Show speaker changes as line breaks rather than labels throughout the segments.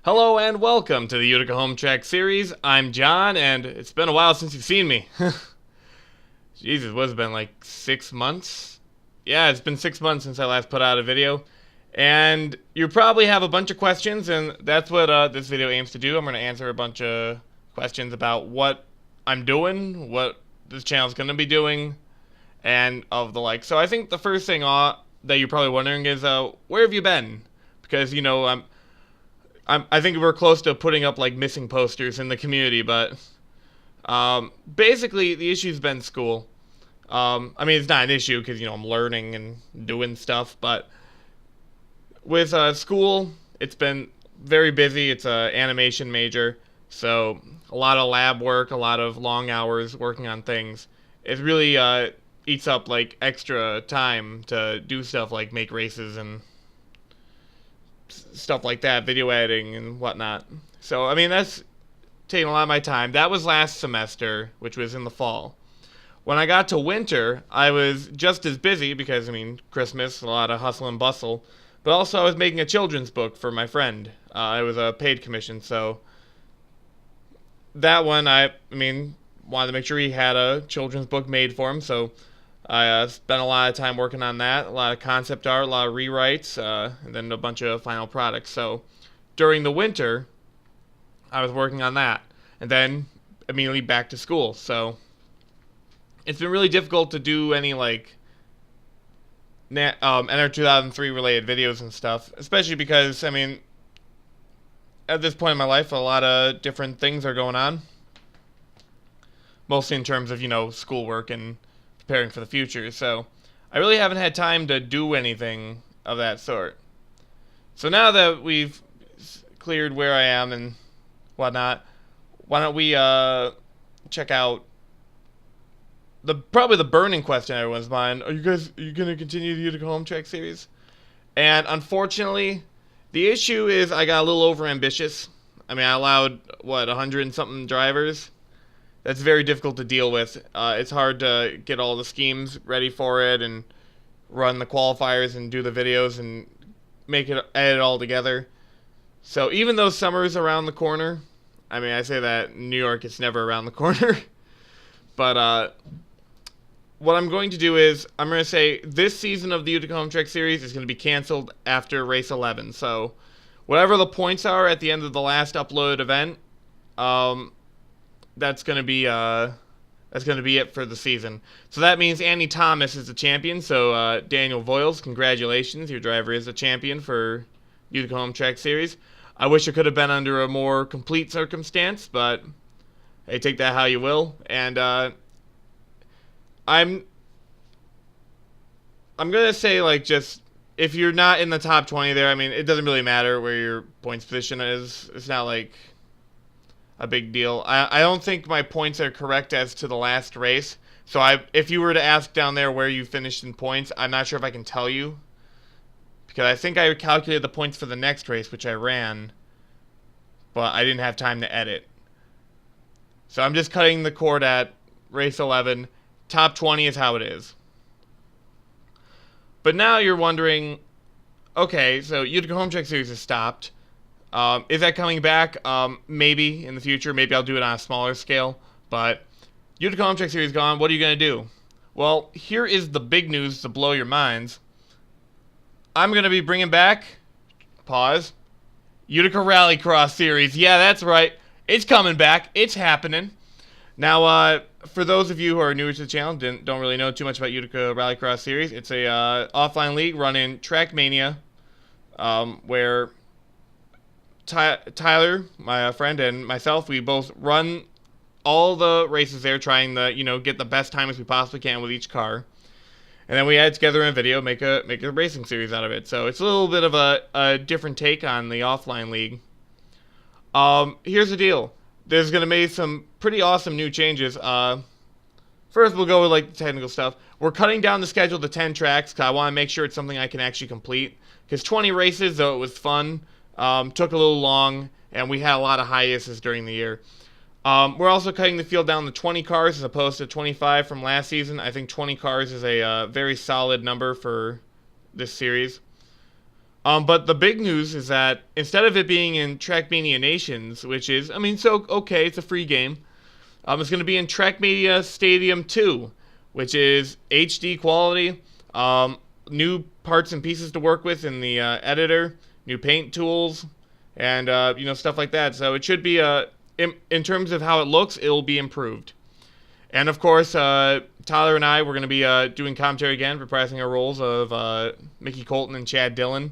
Hello and welcome to the Utica Home Track Series. I'm John, and it's been a while since you've seen me. Jesus, what has it been, like 6 months? Yeah, it's been 6 months since I last put out a video. And you probably have a bunch of questions, and that's what this video aims to do. I'm going to answer a bunch of questions about what I'm doing, what this channel's going to be doing, and of the like. So I think the first thing that you're probably wondering is, where have you been? Because, you know, I think we're close to putting up like missing posters in the community, but basically the issue's been school. I mean, it's not an issue because, you know, I'm learning and doing stuff, but with school, it's been very busy. It's a animation major, so a lot of lab work, a lot of long hours working on things. It really eats up like extra time to do stuff like make races and stuff like that, video editing and whatnot. So, I mean, that's taking a lot of my time. That was last semester, which was in the fall. When I got to winter, I was just as busy because, I mean, Christmas, a lot of hustle and bustle. But also, I was making a children's book for my friend. It was a paid commission, so that one, I mean, wanted to make sure he had a children's book made for him, so I spent a lot of time working on that, a lot of concept art, a lot of rewrites, and then a bunch of final products. So during the winter, I was working on that, and then immediately back to school. So it's been really difficult to do any like Enter 2003 related videos and stuff, especially because, I mean, at this point in my life, a lot of different things are going on, mostly in terms of, you know, schoolwork and preparing for the future, so I really haven't had time to do anything of that sort. So now that we've cleared where I am and whatnot, why don't we check out probably the burning question in everyone's mind. Are you gonna continue the Utica Home Track series? And unfortunately, the issue is I got a little over ambitious. I mean, I allowed 100 and something drivers. That's very difficult to deal with. It's hard to get all the schemes ready for it and run the qualifiers and do the videos and edit it all together. So even though summer's around the corner, I mean, I say that in New York, it's never around the corner. But what I'm going to do is I'm going to say this season of the Utica Home Track series is going to be canceled after race 11. So whatever the points are at the end of the last uploaded event, that's gonna be it for the season. So that means Andy Thomas is the champion. So Daniel Voiles, congratulations, your driver is a champion for Utica Home Track Series. I wish it could have been under a more complete circumstance, but hey, take that how you will. And I'm gonna say, like, just if you're not in the top 20 there, I mean, it doesn't really matter where your points position is. It's not like a big deal. I don't think my points are correct as to the last race. So if you were to ask down there where you finished in points, I'm not sure if I can tell you, because I think I calculated the points for the next race, which I ran, but I didn't have time to edit. So I'm just cutting the cord at race 11. Top 20 is how it is. But now you're wondering, okay, so Utica Home Track Series has stopped. Is that coming back? Maybe in the future. Maybe I'll do it on a smaller scale. But Utica Home Track Series gone. What are you going to do? Well, here is the big news to blow your minds. I'm going to be bringing back, pause, Utica Rallycross series. Yeah, that's right. It's coming back. It's happening. Now, for those of you who are newer to the channel, don't really know too much about Utica Rallycross series, it's a offline league run in Trackmania, where Tyler, my friend, and myself, we both run all the races there, trying to, you know, get the best time as we possibly can with each car. And then we add together in a video, make a racing series out of it. So it's a little bit of a different take on the offline league. Here's the deal. There's going to be some pretty awesome new changes. First, we'll go with like the technical stuff. We're cutting down the schedule to 10 tracks because I want to make sure it's something I can actually complete. Because 20 races, though it was fun, took a little long, and we had a lot of hiatuses during the year. We're also cutting the field down to 20 cars as opposed to 25 from last season. I think 20 cars is a very solid number for this series. But the big news is that instead of it being in Trackmania Nations, which is, I mean, so okay, it's a free game. It's going to be in Trackmania Stadium 2, which is HD quality, new parts and pieces to work with in the editor, new paint tools, and stuff like that. So it should be in terms of how it looks, it'll be improved. And of course, Tyler and I, we're going to be doing commentary again, reprising our roles of Mickey Colton and Chad Dillon.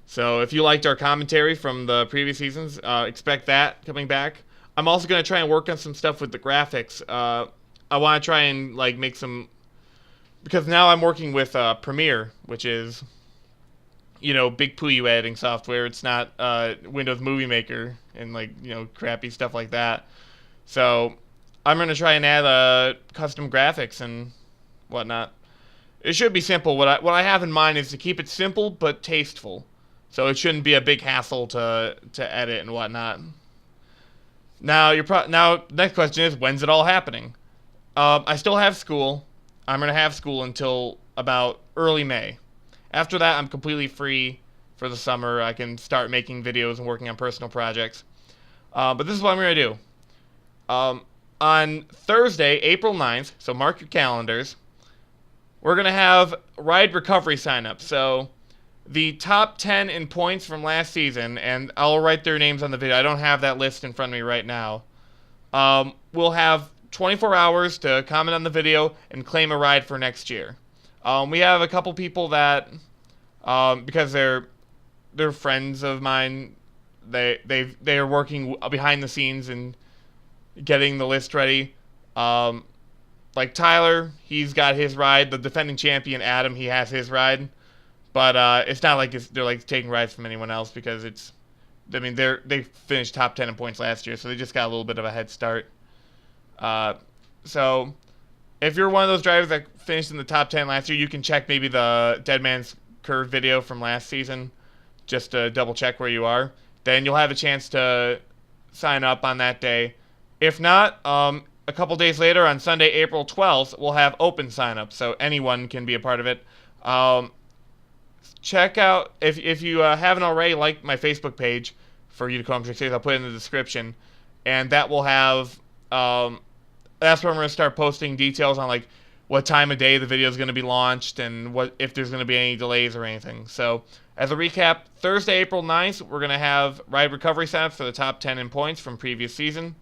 So if you liked our commentary from the previous seasons, expect that coming back. I'm also going to try and work on some stuff with the graphics. I want to try and make some, because now I'm working with Premiere, which is, big Puyo editing software. It's not Windows Movie Maker and crappy stuff like that. So I'm going to try and add custom graphics and whatnot. It should be simple. What I have in mind is to keep it simple but tasteful. So it shouldn't be a big hassle to edit and whatnot. Now, next question is, when's it all happening? I still have school. I'm going to have school until about early May. After that, I'm completely free for the summer. I can start making videos and working on personal projects. But this is what I'm going to do. On Thursday, April 9th, so mark your calendars, we're going to have ride recovery sign-up. So the top 10 in points from last season, and I'll write their names on the video. I don't have that list in front of me right now. We'll have 24 hours to comment on the video and claim a ride for next year. We have a couple people that, because they're friends of mine, they are working behind the scenes and getting the list ready. Like Tyler, he's got his ride. The defending champion Adam, he has his ride. But it's not like they're taking rides from anyone else, because they finished top 10 in points last year, so they just got a little bit of a head start. So if you're one of those drivers that finished in the top 10 last year, you can check maybe the Dead Man's Curve video from last season, just to double check where you are. Then you'll have a chance to sign up on that day. If not, a couple days later on Sunday, April 12th, we'll have open sign up, so anyone can be a part of it. Check out, if you haven't already, like my Facebook page for Utica Home Track Series. I'll put it in the description, and that will have, that's where I'm going to start posting details on what time of day the video is going to be launched and if there's going to be any delays or anything. So as a recap, Thursday, April 9th, we're going to have ride recovery signups for the top 10 in points from previous season.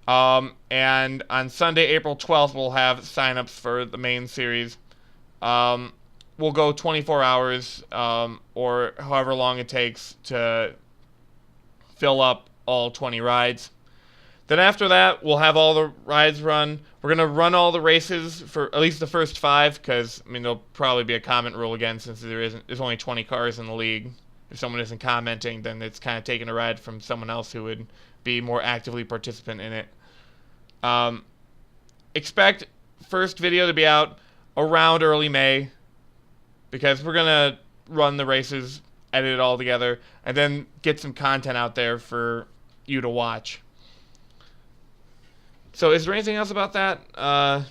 And on Sunday, April 12th, we'll have signups for the main series. We'll go 24 hours, or however long it takes to fill up all 20 rides. Then after that, we'll have all the rides run. We're going to run all the races for at least the first 5, because, there'll probably be a comment rule again, since there's only 20 cars in the league. If someone isn't commenting, then it's kind of taking a ride from someone else who would be more actively participant in it. Expect first video to be out around early May, because we're going to run the races, edit it all together, and then get some content out there for you to watch. So is there anything else about that? I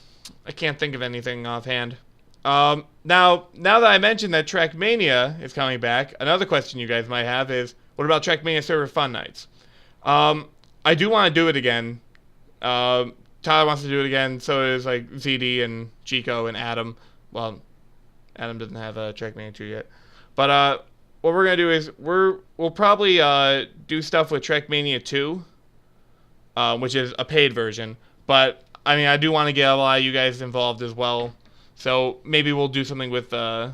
can't think of anything offhand. Now that I mentioned that Trackmania is coming back, another question you guys might have is, what about Trackmania Server Fun Nights? I do want to do it again. Tyler wants to do it again, so is ZD and Chico and Adam. Well, Adam doesn't have a Trackmania 2 yet. But what we're going to do is we'll probably do stuff with Trackmania 2, which is a paid version. But, I do want to get a lot of you guys involved as well. So maybe we'll do something with the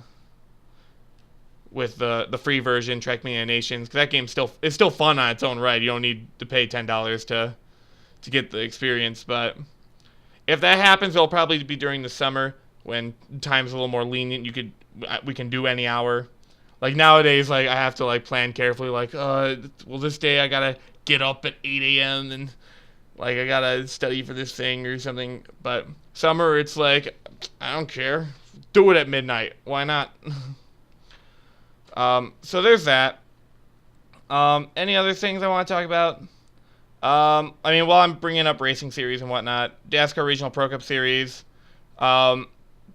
free version, Trackmania Nations, because that game it's still fun on its own right. You don't need to pay $10 to get the experience. But if that happens, it'll probably be during the summer, when time's a little more lenient. We can do any hour. Nowadays, I have to plan carefully. This day I gotta get up at 8 a.m. and I gotta study for this thing or something. But summer, it's I don't care. Do it at midnight. Why not? So there's that. Any other things I want to talk about? While I'm bringing up racing series and whatnot, NASCAR Regional Pro Cup Series.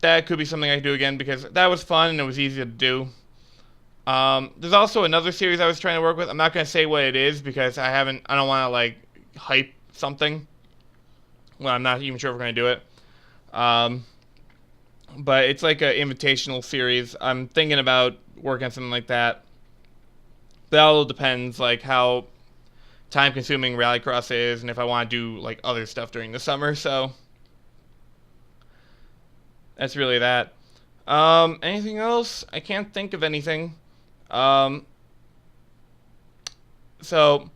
That could be something I could do again, because that was fun and it was easy to do. There's also another series I was trying to work with. I'm not gonna say what it is because I don't want to like hype something when I'm not even sure if we're gonna do it. But it's like an invitational series. I'm thinking about working on something like that. That all depends like how time consuming Rallycross is and if I want to do like other stuff during the summer. So that's really that. Anything else? I can't think of anything. So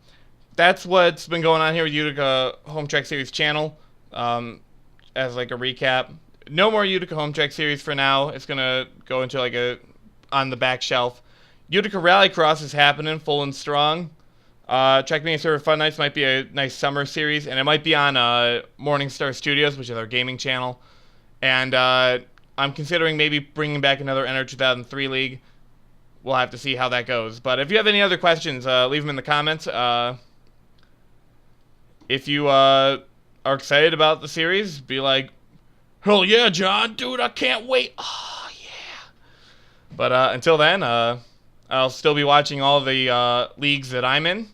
that's what's been going on here with Utica Home Track Series channel. As like a recap, no more Utica Home Track Series for now. It's gonna go into like a on the back shelf. Utica Rallycross is happening full and strong. Track Meeting Server Fun Nights might be a nice summer series, and it might be on Morningstar Studios, which is our gaming channel. And I'm considering maybe bringing back another Enter 2003 League. We'll have to see how that goes. But if you have any other questions, leave them in the comments. If you are excited about the series, be like, hell yeah, John, dude, I can't wait. Oh, yeah. But until then, I'll still be watching all the leagues that I'm in.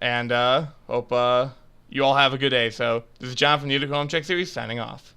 And hope you all have a good day. So this is John from the Utica Home Track Series signing off.